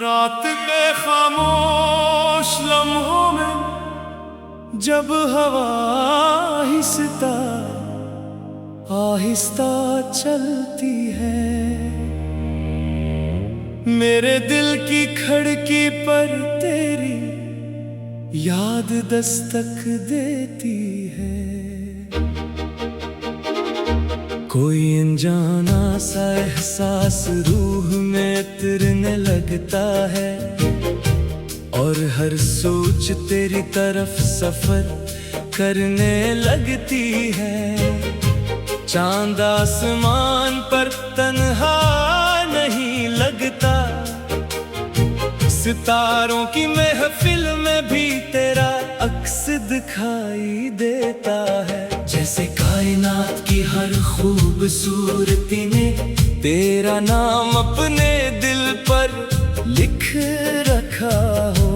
रात के खामोश लम्हों में जब हवा आहिस्ता आहिस्ता चलती है, मेरे दिल की खिड़की पर तेरी याद दस्तक देती है। कोई अनजाना सा एहसास रूह में उतरने लगता है, और हर सोच तेरी तरफ सफर करने लगती है। चांद आसमान पर तन्हा नहीं लगता, सितारों की महफिल में भी तेरा अक्स दिखाई देता है। जैसे कायनात की हर खूबसूरती ने तेरा नाम अपने दिल पर लिख रखा हो।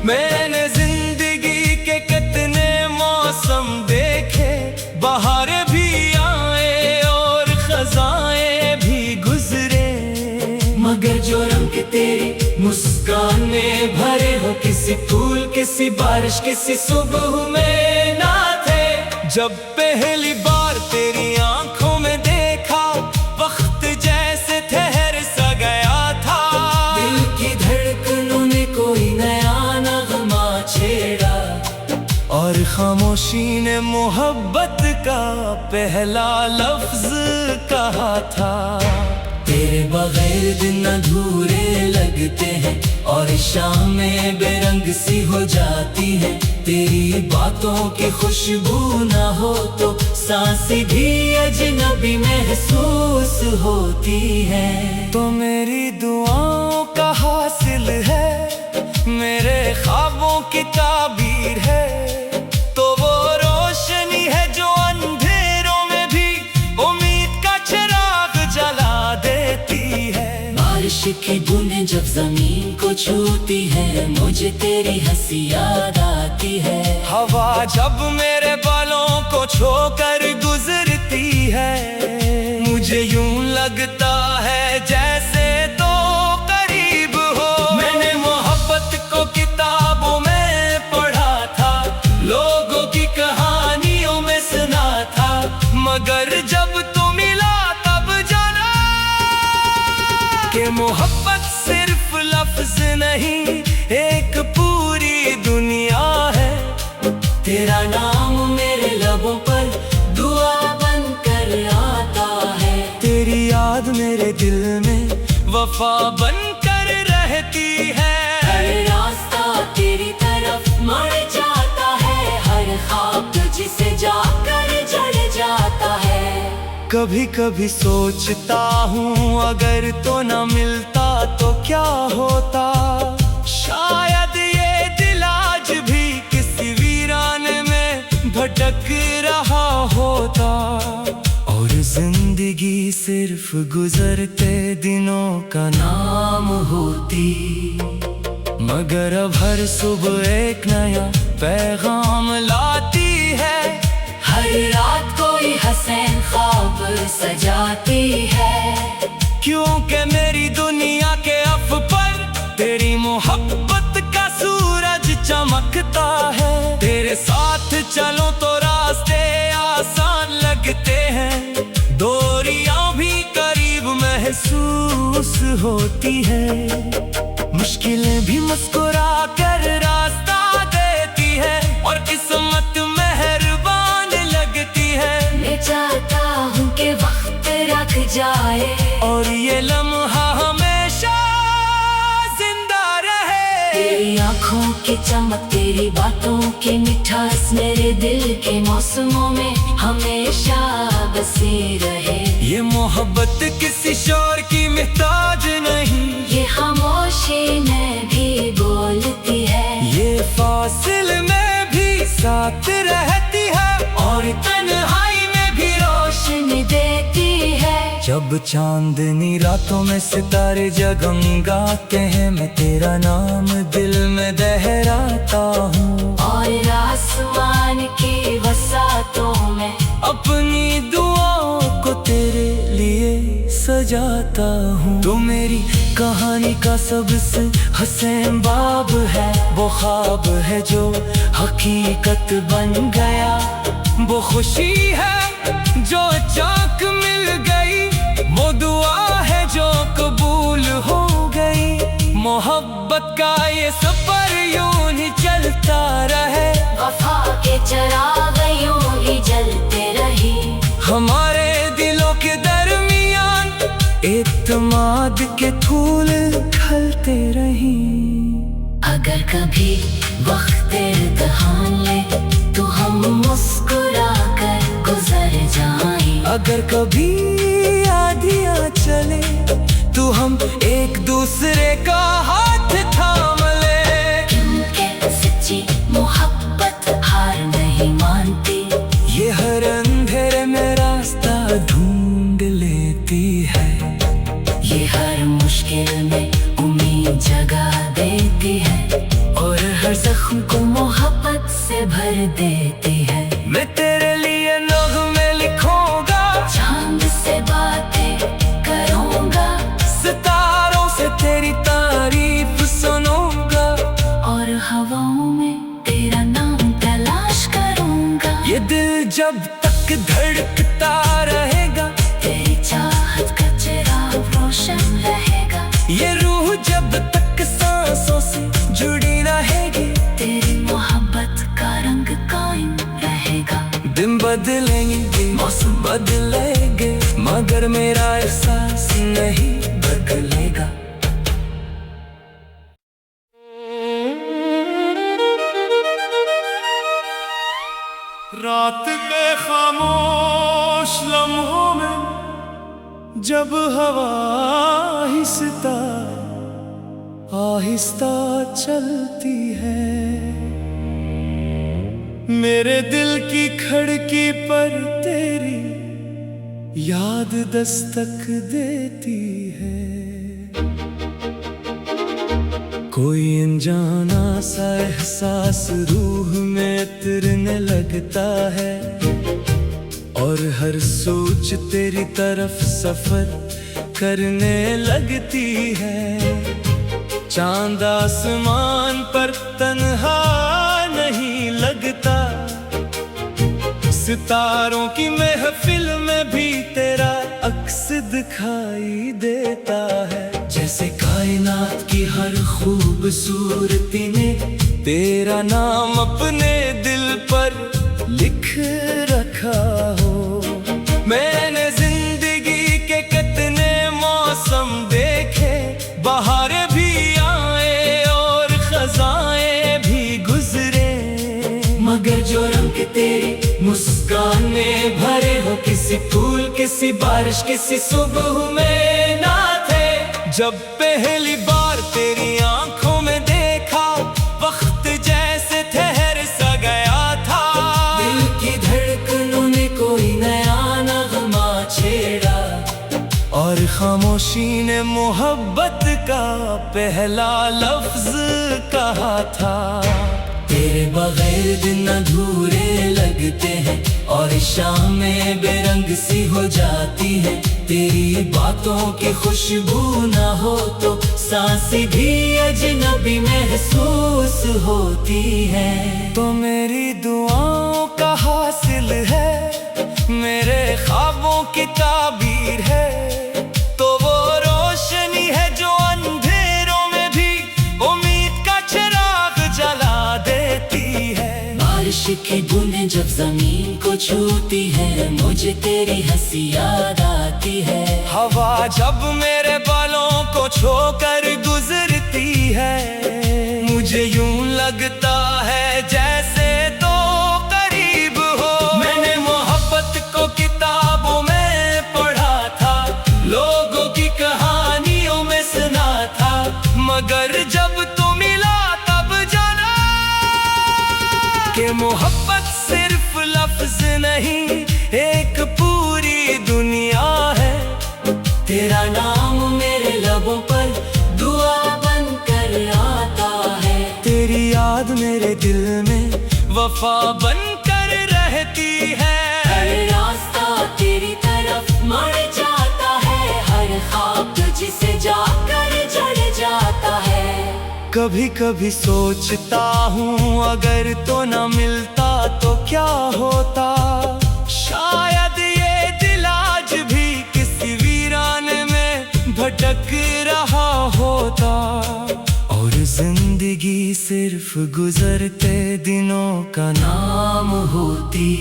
मैंने जिंदगी के कितने मौसम देखे, बहारें भी आए और खज़ाएं भी गुजरे, मगर जो रंग तेरी मुस्कान में भरे हो, किसी फूल किसी बारिश किसी सुबह में ना थे। जब पहली बार तेरी आंखों में देखा, वक्त जैसे ठहर सा गया था। दिल की धड़कनों ने कोई नया नगमा छेड़ा, और खामोशी ने मोहब्बत का पहला लफ्ज कहा था। तेरे बगैर दिन अधूरे लगते हैं, और शामें बेरंग सी हो जाती है। तेरी बातों की खुशबू ना हो तो सांसें भी अजनबी महसूस होती है। तो मेरी दुआओं का हासिल है, मेरे ख्वाबों की ताबीर है, तो वो रोशनी है जो अंधेरों में भी उम्मीद का चिराग जला देती है। बारिश की बूंदें जब जमीन को छूती है, मुझे तेरी हंसी याद आती है। हवा जब मेरे बालों को छोकर गुजरती है, मुझे यूं लगता है जैसे तो करीब हो। मैंने मोहब्बत को किताबों में पढ़ा था, लोगों की कहानियों में सुना था, मगर जब तू मिला तब जाना कि मोहब्बत सिर्फ लफ्ज नहीं, एक पूरी दुनिया है। तेरा नाम मेरे लबों पर दुआ बनकर आता है, तेरी याद मेरे दिल में वफा बनकर रहती है। हर रास्ता तेरी तरफ मुड़ जाता है, हर ख्वाब तुझसे जाकर जड़ जाता है। कभी कभी सोचता हूँ अगर तो न मिलता तो क्या होता, शायद ये दिल आज भी किसी वीराने में भटक रहा होता, और जिंदगी सिर्फ गुजरते दिनों का नाम होती। मगर अब हर सुबह एक नया पैगाम लाती है, हर रात कोई हसीन ख्वाब सजाती है। क्योंकि मेरी दुनिया के अफ़ पर तेरी मोहब्बत का सूरज चमकता है। तेरे साथ चलो तो रास्ते आसान लगते हैं, दूरियां भी करीब महसूस होती है। मुश्किलें भी मुस्कुरा कर रास्ता देती है, और किस्मत मेहरबान लगती है। मैं चाहता हूँ कि वक्त रख जाए, और ये लम्हा हमेशा जिंदा रहे। तेरी आँखों की चमक, तेरी बातों की मिठास मेरे दिल के मौसमों में हमेशा बसी रहे। ये मोहब्बत किसी शोर की मोहताज नहीं, ये खामोशी में भी बोलती है। ये फासिल में भी साथ रहती है, और तन्हाई में भी रोशनी देती है। जब चांदनी रातों में सितारे जगमगाते हैं, मैं तेरा नाम दिल में दोहराता हूँ, और आसमान की वसातों में अपनी दुआओं को तेरे लिए सज सजाता हूँ। तो मेरी कहानी का सबसे हसीन बाब है, वो ख्वाब है जो हकीकत बन गया। वो खुशी है जो अचानक मिल गई, वो दुआ है जो कबूल हो गई। मोहब्बत का ये सफर यूं ही चलता रहे, वफा के चिराग यूं ही जलते रही। हमारे दिलों के दरमियान एतमाद के फूल खिलते रही। अगर कभी वक्त इम्तिहान ले तो हम मुस्कुरा कर गुजर जाएं। अगर कभी आधियाँ चले तो हम एक दूसरे का हाथ थाम ले। क्योंकि सच्ची मोहब्बत हार नहीं मानती, ये हर अंधेरे में रास्ता ढूंढ लेती है। ये हर मुश्किल में उम्मीद जगा देती है, और हर जख्म को मोहब्बत से भर देती है। मैं तेरे लिए नग़्मे लिखूंगा, चांद से बातें करूंगा, सितारों से तेरी तारीफ सुनूंगा, और हवाओं में तेरा नाम तलाश करूंगा। ये दिल जब तक धड़कता रहेगा, तेरी चाहत का चिराग रोशन रहेगा। ये रूह जब तक सांसों से जुड़ी रहेगी, तेरी मोहब्बत का रंग कायम रहेगा। दिन बदलेंगे, मौसम बदलेंगे, मगर मेरा एहसास नहीं बदलेगा। रात के खामोश लम्हों में जब हवा आहिस्ता आहिस्ता चलती है, मेरे दिल की खिड़की पर तेरी याद दस्तक देती है। कोई अनजाना सा एहसास रूह में उतरने लगता है, और हर सोच तेरी तरफ सफर करने लगती है। चांद आसमान पर तन्हा नहीं लगता, सितारों की महफिल में भी तेरा अक्स दिखाई देता है। जैसे कायनात की हर खूबसूरती ने तेरा नाम अपने दिल पर लिख रखा हो। मैंने जिंदगी के कितने मौसम देखे, बहारें भी आए और खज़ाएं भी गुजरे, मगर जो रंग तेरी मुस्कान में भरे हो, किसी फूल किसी बारिश किसी सुबह में ना थे। जब पहली बार तेरी आंखों में देखा, वक्त जैसे ठहर सा गया था। दिल की धड़कनों ने कोई नया नगमा छेड़ा, और खामोशी ने मोहब्बत का पहला लफ्ज कहा था। तेरे बगैर दिन अधूरे लगते हैं, और शामें बेरंग सी हो जाती है। तेरी बातों की खुशबू ना हो तो सांसें भी अजनबी महसूस होती है। तो मेरी दुआओं का हासिल है, मेरे ख्वाबों की ताबीर है। तो वो रोशनी है जो अंधेरों में भी उम्मीद का चिराग जला देती है। बारिश की बूंदें जब जमीन को छूती है, मुझे तेरी हंसी याद आती है। हवा जब मेरे बालों को छोकर गुजरती है, मुझे यूं लगता है जैसे तो करीब हो। मैंने मोहब्बत को किताबों में पढ़ा था, लोगों की कहानियों में सुना था, मगर जब तू मिला तब जाना कि मोहब्बत सिर्फ लफ्ज नहीं, एक पूरी दुनिया है। तेरा नाम मेरे लबों पर दुआ बनकर आता है, तेरी याद मेरे दिल में वफा बनकर रहती है। हर रास्ता तेरी तरफ मुड़ जाता है, हर कभी कभी सोचता हूँ अगर तो न मिलता तो क्या होता। शायद ये दिल आज भी किसी वीराने में भटक रहा होता, और जिंदगी सिर्फ गुजरते दिनों का नाम होती।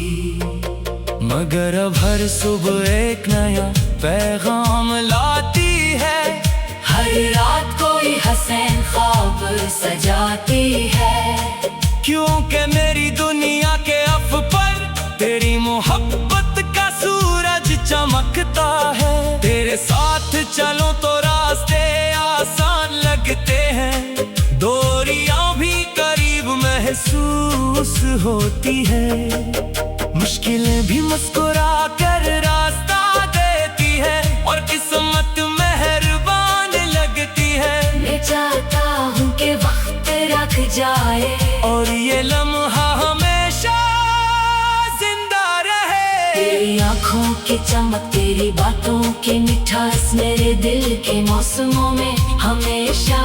मगर अब हर सुबह एक नया पैगाम लाती है, हर रात कोई हसीन ख्वाब सजाती है। क्योंकि मेरी दुनिया के अफ़ पर तेरी मोहब्बत का सूरज चमकता है। तेरे साथ चलो तो रास्ते आसान लगते हैं, दूरियां भी करीब महसूस होती है। मुश्किलें भी मुस्कुरा कर रास्ता देती है, और किस्मत मेहरबान लगती है। मैं चाहता हूँ कि वक्त रख जाए, और ये लम्हा हमेशा जिंदा रहे। तेरी आँखों की चमक, तेरी बातों की मिठास मेरे दिल के मौसमों में हमेशा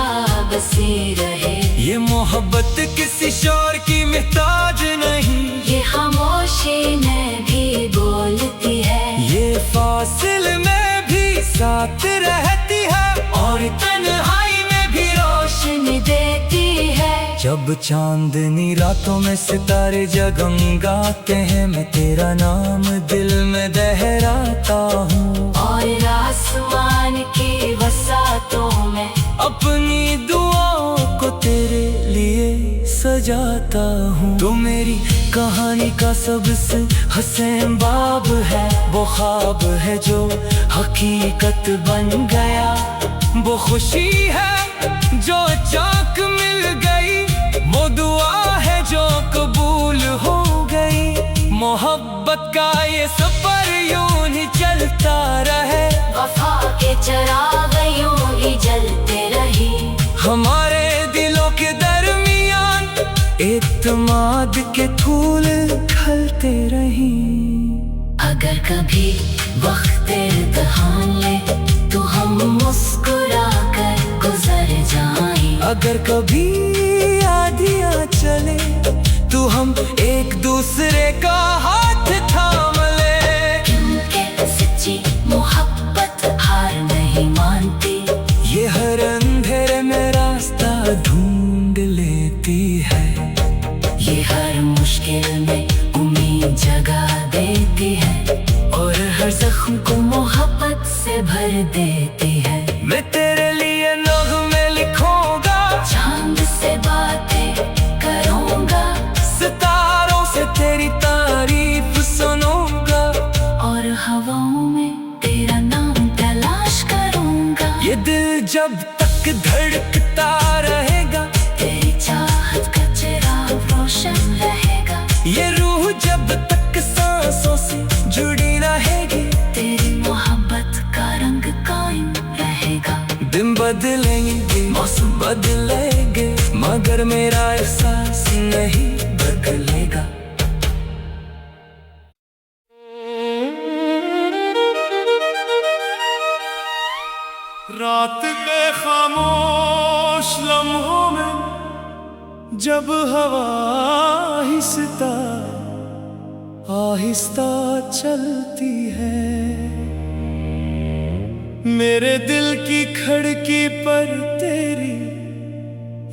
बसी रहे। ये मोहब्बत किसी शोर की मोहताज नहीं, ये खामोशी में भी बोलती है। ये फासिल में भी साथ रहती है, और तन्हाई में भी रोशनी देती है। जब चांदनी रातों में सितारे जगमगाते हैं, मैं तेरा नाम दिल में दोहराता हूँ, और आसमान की वसातों में अपनी दुआओं को तेरे लिए सजाता हूँ। तू मेरी कहानी का सबसे हसीन बाब है, वो ख्वाब है जो हकीकत बन गया। वो खुशी है जो अचानक मिल गई, वो दुआ है जो कबूल हो गई। मोहब्बत का ये सफर यूं ही चलता रहे, वफा के चिराग यूं ही जलते रही। हमारे दिलों के दरमियान एतमाद के फूल खिलते रही। अगर कभी वक्त इम्तिहान ले तो हम मुस्कुरा कर गुजर जाएं। अगर कभी आधियाँ चले तो हम एक दूसरे का हाथ थाम ले। क्योंकि सच्ची मोहब्बत हार नहीं मानती, ये हर अंधेरे में रास्ता ढूंढ लेती है। ये हर मुश्किल में उम्मीद जगा देती है, और हर जख्म को मोहब्बत से भर देती है। मैं तेरे लिए नग़्मे लिखूंगा, चांद से बातें करूंगा, सितारों से तेरी तारीफ सुनूंगा, और हवाओं में तेरा नाम तलाश करूंगा। ये दिल जब तक धड़कता रहेगा, तेरी चाहत का चिराग रोशन रहेगा। ये रूह जब तक सांसों से जुड़ी रहेगी, तेरी मोहब्बत का रंग कायम रहेगा। दिन बदलेंगे, मौसम बदलेंगे, मगर मेरा एहसास नहीं बदलेगा। रात के खामोश लम्हों में जब हवा आहिस्ता आहिस्ता चलती है, मेरे दिल की खिड़की पर तेरी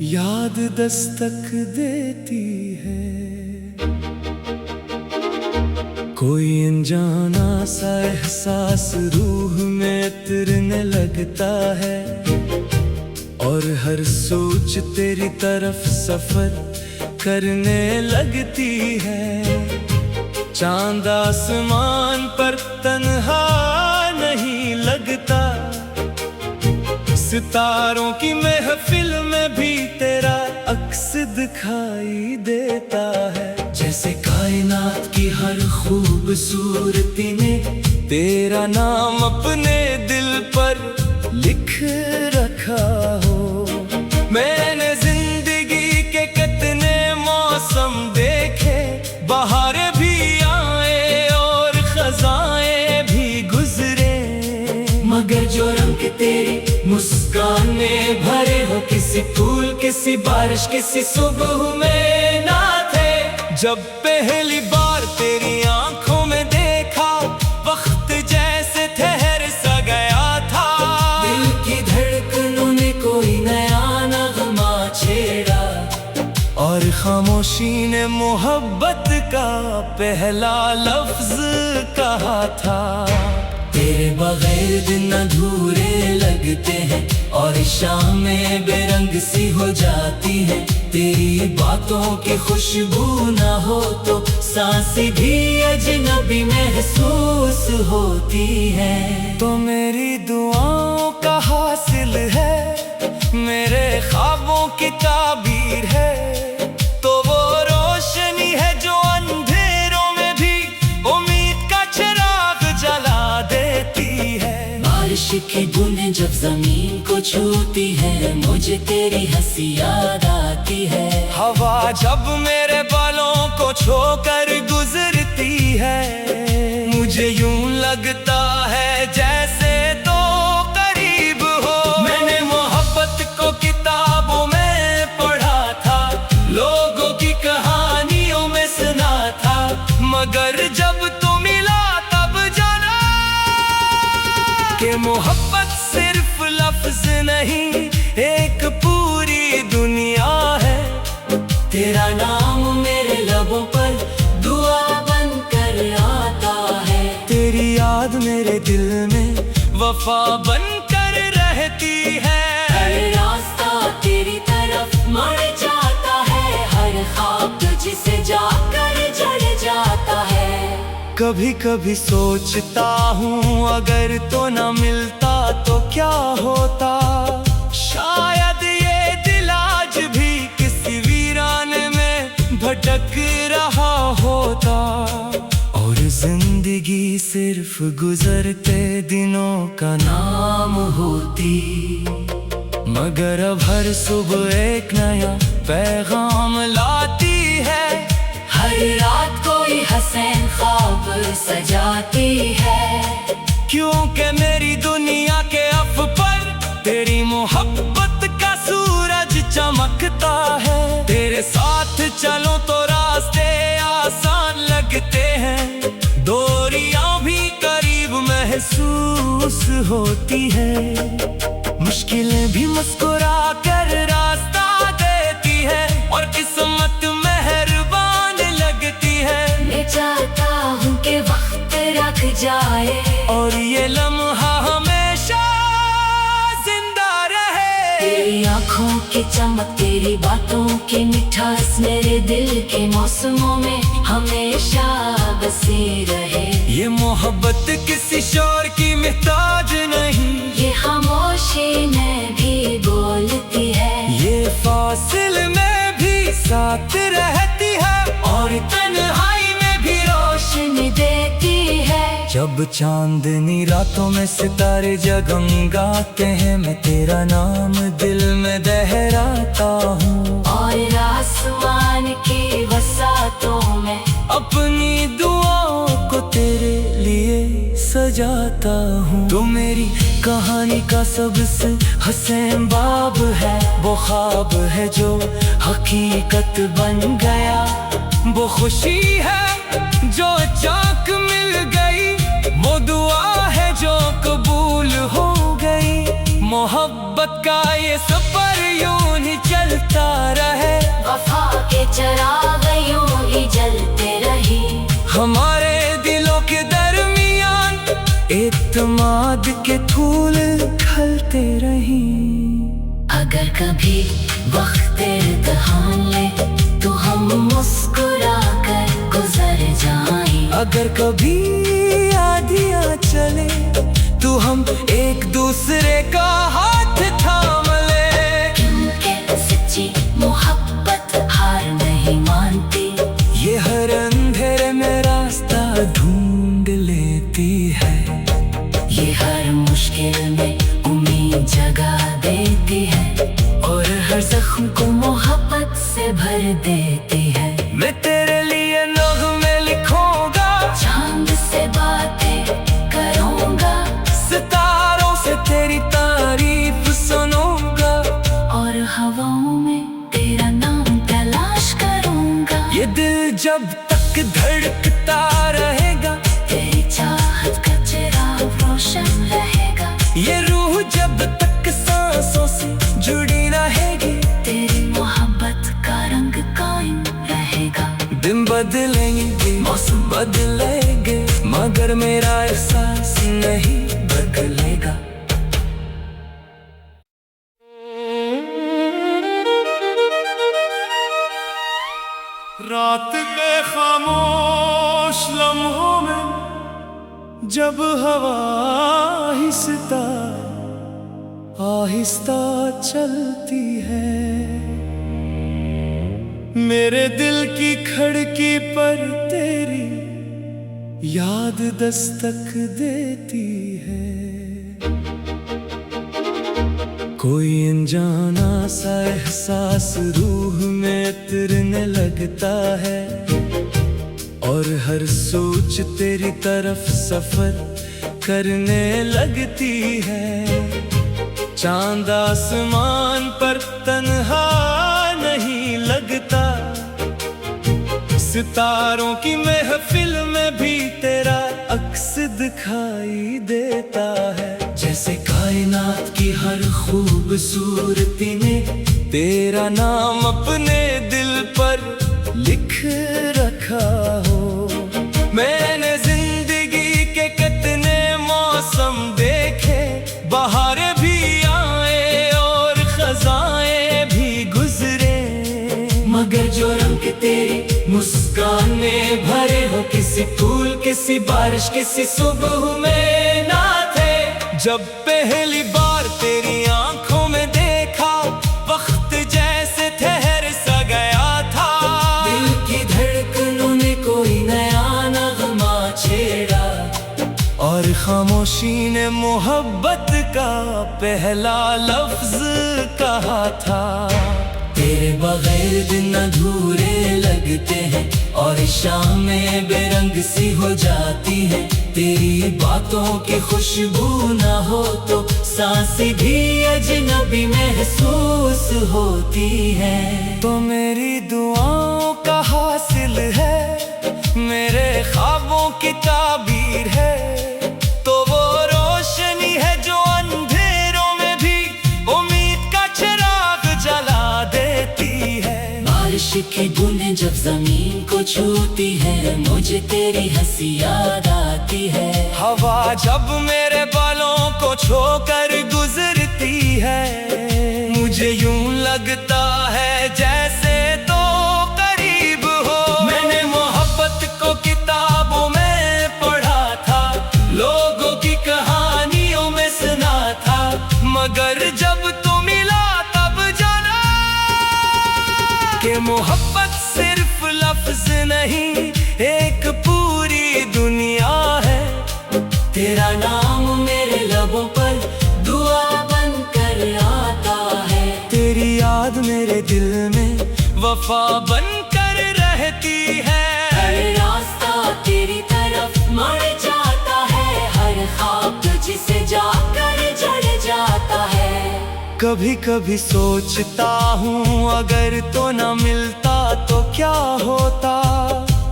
याद दस्तक देती है। कोई अनजाना सा एहसास रूह में तिरने लगता है, और हर सोच तेरी तरफ सफर करने लगती है। चांद आसमान पर तन्हा नहीं लगता, सितारों की महफिल में भी तेरा अक्स दिखाई देता है। जैसे कायनात की हर खूबसूरती ने तेरा नाम अपने दिल पर लिख रखा हो। मैंने जिंदगी के कितने मौसम देखे, बहारें भी आए और खजाएं भी गुजरे, मगर जो रंग कि तेरी मुस्कान में भरे हो किसी फूल किसी बारिश किसी सुबह में ना थे। जब पहली बार तेरी आंखों में देखा वक्त जैसे ठहर सा गया था। दिल की धड़कनों ने कोई नया नगमा छेड़ा और खामोशी ने मोहब्बत का पहला लफ्ज कहा था। तेरे बगैर दिन अधूरे लगते हैं और शामें बेरंग सी हो जाती है। तेरी बातों की खुशबू ना हो तो सांसें भी अजनबी महसूस होती है। तो मेरी दुआओं का हासिल है मेरे ख्वाबों की ताबीर है। तो वो रोशनी है जो अंधेरों में भी उम्मीद का चिराग जला देती है। बारिश की बूंदें जब जमीन को छूती है मुझे तेरी हंसी याद आती है। हवा जब मेरे बालों को छोकर गुजरती है मुझे यूं लगता है जैसे तो करीब हो। मैंने मोहब्बत को किताबों में पढ़ा था लोगों की कहानियों में सुना था मगर जब तू मिला तब जाना कि मोहब्बत सिर्फ लफ्ज नहीं एक पूरी दुनिया है। तेरा नाम मेरे लबों पर दुआ बनकर आता है। तेरी याद मेरे दिल में वफा बनकर रहती है। हर रास्ता तेरी तरफ मुड़ जाता है हर ख्वाब तुझसे जाकर जड़ जाता है। कभी कभी सोचता हूँ अगर तो न मिलता तो क्या होता। शायद ये दिल आज भी किसी वीराने में भटक रहा होता और जिंदगी सिर्फ गुजरते दिनों का नाम होती। मगर अब हर सुबह एक नया पैगाम लाती है। हर रात कोई हसीन ख्वाब सजाती है क्योंकि मेरी दुनिया के अफ़ पर तेरी मोहब्बत का सूरज चमकता है। तेरे साथ चलो तो रास्ते आसान लगते हैं दूरियां भी करीब महसूस होती है। मुश्किलें भी मुस्कुरा कर रास्ता देती है और किस्मत मेहरबान लगती है। मैं चाहता हूँ कि वक्त रख जाए और ये लम्हा हमेशा जिंदा रहे। तेरी आँखों की चमक तेरी बातों की मिठास मेरे दिल के मौसमों में हमेशा बसी रहे। ये मोहब्बत किसी शोर की मोहताज नहीं ये खामोशी में भी बोलती है। ये फासिल में भी साथ रहती है और तन्हाई में भी रोशनी देती है। जब चांदनी रातों में सितारे जगमगाते हैं मैं तेरा नाम दिल में दोहराता हूँ और आसमान की वसातों में अपनी दुआओं को तेरे लिए सजाता हूँ। तो मेरी कहानी का सबसे हसीन बाब है वो ख्वाब है जो हकीकत बन गया। वो खुशी है जो अचानक मिल गई वो दुआ है जो कबूल हो गई। मोहब्बत का ये सफर यूं ही चलता रहे वफा के चिराग यूं ही जलते रही। हमारे दिलों के दरमियान एतमाद के फूल खिलते रही। अगर कभी वक्त इम्तिहान ले तो हम मुस्कुरा कर गुजर जाएं। अगर कभी आधियाँ चले तो हम एक दूसरे का हाथ थाम ले। क्योंकि सच्ची मोहब्बत हार नहीं मानती ये हर अंधेरे में रास्ता ढूंढ लेती है। ये हर मुश्किल में उम्मीद जगा देती है और हर जख्म को मोहब्बत से भर देती है। मैं तेरे लिए नग़्मे लिखूंगा चांद से बातें करूंगा सितारों से तेरी जब तक धड़कता रहेगा, तेरी चाहत का चिराग रोशन रहेगा। ये रूह जब तक सांसों से जुड़ी रहेगी, तेरी मोहब्बत का रंग कायम रहेगा। दिन बदलेंगे, मौसम बदलेंगे, मगर मेरा एहसास नहीं बदलेगा। रात के खामोश लम्हों में जब हवा आहिस्ता आहिस्ता चलती है, मेरे दिल की खिड़की पर तेरी याद दस्तक देती है। कोई अनजाना सा एहसास रूह में उतरने लगता है, और हर सोच तेरी तरफ सफर करने लगती है। चांद आसमान पर तन्हा नहीं लगता, सितारों की महफिल में भी तेरा अक्स दिखाई देता है। जैसे कायनात की हर खूबसूरती ने तेरा नाम अपने दिल पर लिख रखा हो। मैंने जिंदगी के कितने मौसम देखे, बहारें भी आए और खज़ाएं भी गुजरे, मगर जो रंग तेरी मुस्कान में भरे हो, किसी फूल किसी बारिश किसी सुबह में ना थे। जब पहली बार तेरी आंखों में देखा, वक्त जैसे ठहर सा गया था। दिल की धड़कनों ने कोई नया नगमा छेड़ा, और खामोशी ने मोहब्बत का पहला लफ्ज कहा था। तेरे बगैर दिन अधूरे लगते हैं, और शामें बेरंग सी हो जाती है। तेरी बातों की खुशबू ना हो तो सांसें भी अजनबी महसूस होती है। तो मेरी दुआओं का हासिल है, मेरे ख्वाबों की ताबीर है, तो वो रोशनी है जो अंधेरों में भी उम्मीद का चिराग जला देती है। बारिश की बूंदें जब जमीन को छूती है, मुझे तेरी हंसी याद आती है। हवा जब मेरे बालों को छोकर गुजरती है, मुझे यूं लगता है जैसे तो करीब हो। मैंने मोहब्बत को किताबों में पढ़ा था, लोगों की कहानियों में सुना था, मगर जब तू मिला तब जाना कि मोहब्बत सिर्फ लफ्ज नहीं, एक पूरी दुनिया है। तेरा नाम मेरे लबों पर दुआ बनकर आता है, तेरी याद मेरे दिल में वफा बनकर रहती है। हर रास्ता तेरी तरफ मुड़ जाता है, हर ख्वाब तुझसे जाकर जड़ जाता है। कभी कभी सोचता हूँ अगर तो न मिलता तो क्या होता,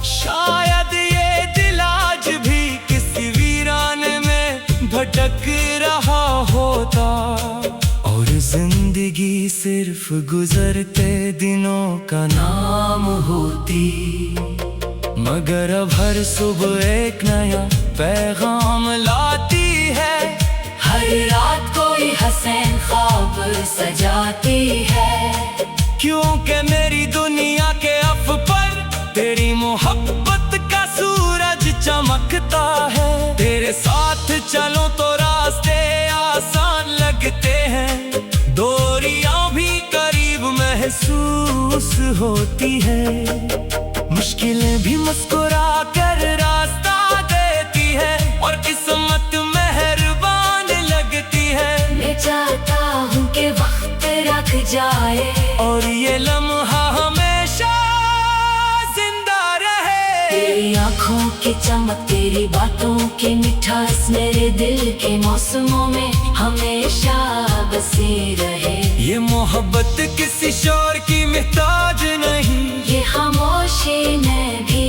शायद ये दिल आज भी किसी वीराने में भटक रहा होता, और जिंदगी सिर्फ गुजरते दिनों का नाम होती। मगर अब हर सुबह एक नया पैगाम लाती है, हर रात कोई हसीन ख्वाब सजाती है। क्योंकि मेरी दुनिया के अफ पर तेरी मोहब्बत का सूरज चमकता है। तेरे साथ चलो तो रास्ते आसान लगते हैं, दूरियां भी करीब महसूस होती है। मुश्किलें भी मुस्कुरा कर रास्ता देती है, और किस्मत मेहरबान लगती है। मैं चाहता हूँ कि वक्त रख जाए, और ये लम्हा हमेशा जिंदा रहे। तेरी आँखों की चमक, तेरी बातों की मिठास मेरे दिल के मौसमों में हमेशा बसी रहे। ये मोहब्बत किसी शोर की मोहताज नहीं, ये खामोशी में भी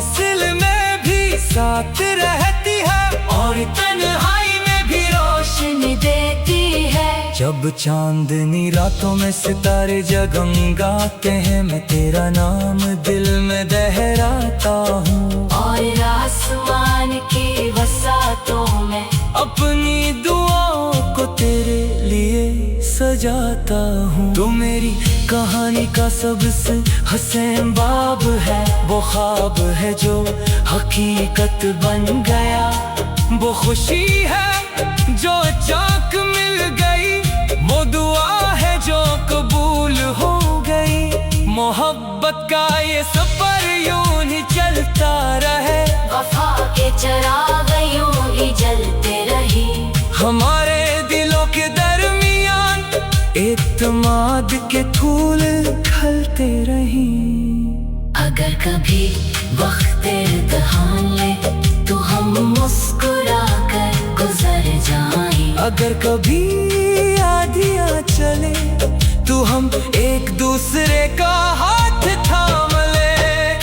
फासिल में भी साथ रहती है और तन्हाई में भी रोशनी देती है। जब चांदनी रातों में सितारे जगमगाते हैं, मैं तेरा नाम दिल में दोहराता हूँ और आसमान की वसातों में अपनी दुआओं को तेरे लिए सजाता हूँ। तो मेरी कहानी का सबसे हसीन बाब है, वो ख्वाब है जो हकीकत बन गया, वो खुशी है जो अचानक मिल गई, वो दुआ है जो कबूल हो गई। मोहब्बत का ये सफर यूं ही चलता रहे, वफा के चिराग यूं ही जलते रही, हमारे दिलों के दरमियान एतमाद के फूल खिलते रही। अगर कभी वक्त इम्तिहान ले तो हम मुस्कुरा कर गुजर जाएं। अगर कभी आधियाँ चले तो हम एक दूसरे का हाथ थाम ले।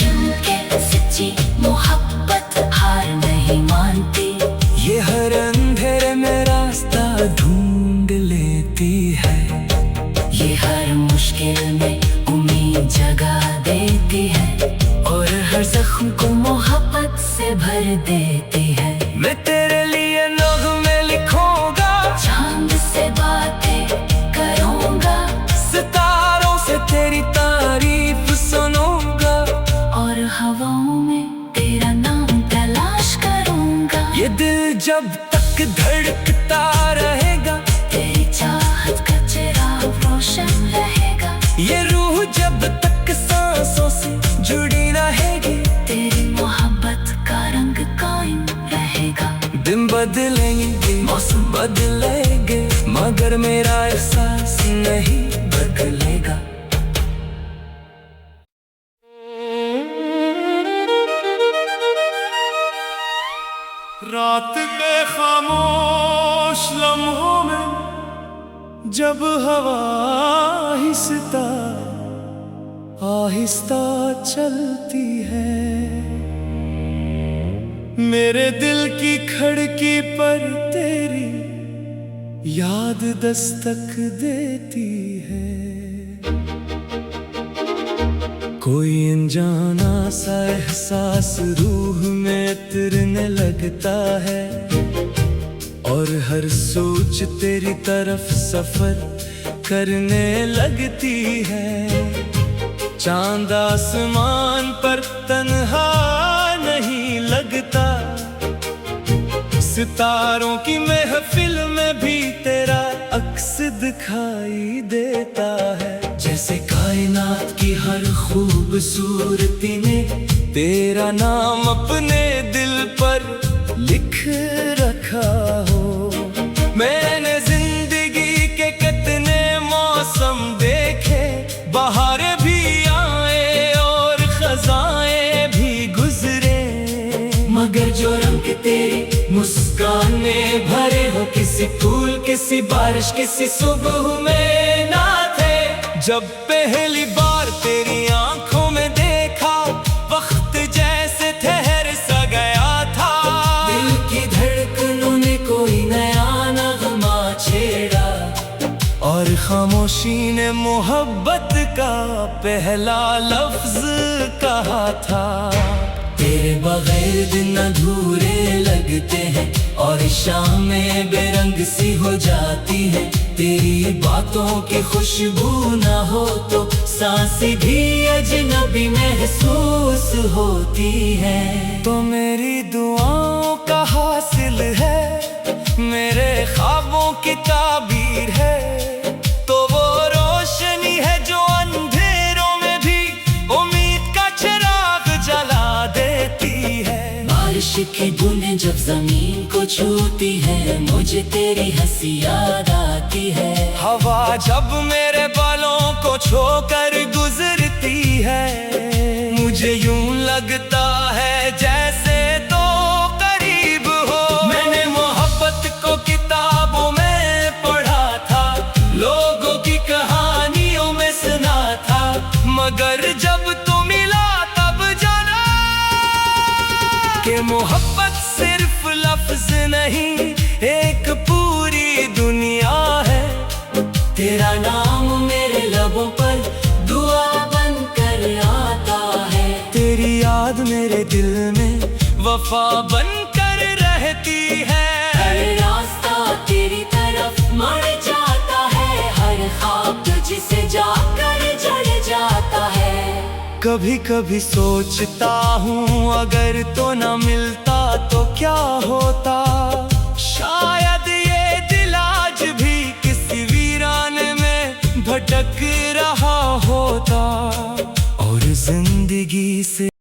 क्योंकि सच्ची मोहब्बत हार नहीं मानती, ये हर अंधेरे में रास्ता ढूंढ लेती है, ये हर मुश्किल में उम्मीद जगा देती है और हर जख्म को मोहब्बत से भर देती है। मैं तेरे लिए नग़्मे लिखूंगा, चांद से बातें करूंगा, सितारों से तेरी तारीफ सुनूंगा और हवाओं में तेरा नाम तलाश करूंगा। ये दिल जब तक धड़कता रहेगा, तेरी चाहत का चिराग रोशन रहेगा, ये रूह जब तक सांसों से जुड़ी रहेगी, तेरी मोहब्बत का रंग कायम रहेगा। दिन बदलेंगे, मौसम बदलेंगे, मगर मेरा एहसास नहीं बदलेगा। रात के खामोश लम्हों में जब हवा आहिस्ता आहिस्ता चलती है, मेरे दिल की खिड़की पर तेरी याद दस्तक देती है। कोई अनजाना सा एहसास रूह में उतरने लगता है और हर सोच तेरी तरफ सफर करने लगती है। चांद आसमान पर तन्हा नहीं लगता, सितारों की महफिल में भी तेरा अक्स दिखाई देता है। जैसे कायनात की हर खूबसूरती ने तेरा नाम अपने दिल पर लिख रखा हो। मैंने जिंदगी के कितने मौसम देखे, बहारें भी आए और खज़ाएं भी गुजरे, मगर जो रंग तेरी मुस्कान में भरे हो, किसी फूल किसी बारिश किसी सुबह में ना थे। जब पहली बार तेरी आंखों में देखा, वक्त जैसे ठहर सा गया था। दिल की धड़कनों ने कोई नया नगमा छेड़ा और खामोशी ने मोहब्बत का पहला लफ्ज कहा था। तेरे बगैर दिन अधूरे लगते हैं और शामें बेरंग सी हो जाती है। तेरी बातों की खुशबू ना हो तो सांसें भी अजनबी महसूस होती है। तो मेरी दुआओं का हासिल है, मेरे ख्वाबों की ताबीर है, तो वो रोशनी है जो अंधेरों में भी उम्मीद का चिराग जला देती है। बारिश की बूंदें जब जमीन को छूती है, मुझे तेरी हंसी याद आती है। हवा जब मेरे बालों को छोकर गुजरती है, मुझे यूं लगता है जैसे तो करीब हो। मैंने मोहब्बत को किताबों में पढ़ा था, लोगों की कहानियों में सुना था, मगर जब तू मिला तब जाना मोहब्बत सिर्फ लफ्ज नहीं, एक पूरी दुनिया है। तेरा नाम मेरे लबों पर दुआ बनकर आता है। तेरी याद मेरे दिल में वफा बनकर रहती है। हर रास्ता तेरी तरफ मुड़ जाता है, हर ख्वाब तुझसे जाकर जड़ जाता है। कभी कभी सोचता हूँ अगर तो न मिलता तो क्या होता। शायद ये दिल आज भी किसी वीराने में भटक रहा होता और जिंदगी से